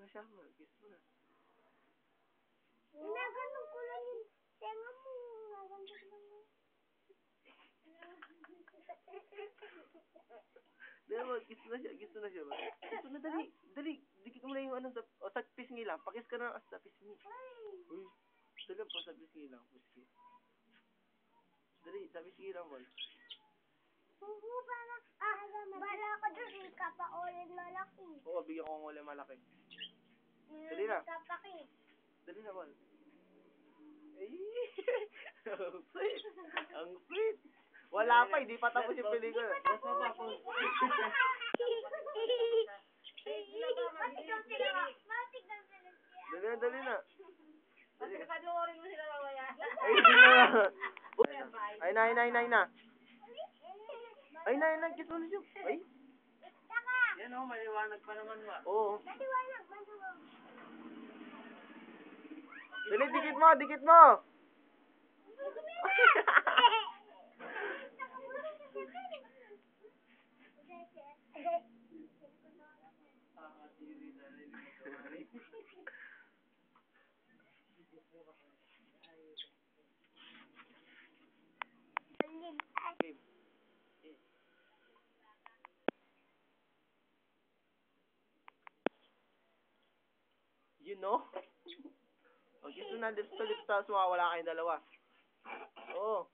na siya, Mal. Kiss mo na. Ginaganon ko lang yung tenga mo. Gaganda ko lang yun. Dali, Mal. Kiss mo na siya. Kiss mo na siya, Mal. Kiss mo na, dali. Dali. Dikit mo na yung ano sa pisngi lang. Pakis ka na sa pisngi. Uy. Dali po sa pisngi lang. Pisngi. Dali, sa pisngi lang, Mal. Bala ko doon, kapaulit malaki. Oo, bigyan ko ng ulit malaki. Dali na. Kapaki. Dali na, Mal. Ay! Ang sweet! Ang sweet! Wala pa, hindi pa tapos yung pelikula. Matik na sila. Dali na, dali na. Dali na. Panuorin mo sila mamaya. Ay, hindi na. Ay na, ay na, ay na, ay na. Ay na, ay na, kiss mo na siya. Ay. Yan o, maliwanag pa naman ba? Oo. Maliwanag, maliwanag. Dali, dikit mo, dikit mo. You know? O, kiss mo na lips to lips, tapos mawawala kayong dalawa. Oo.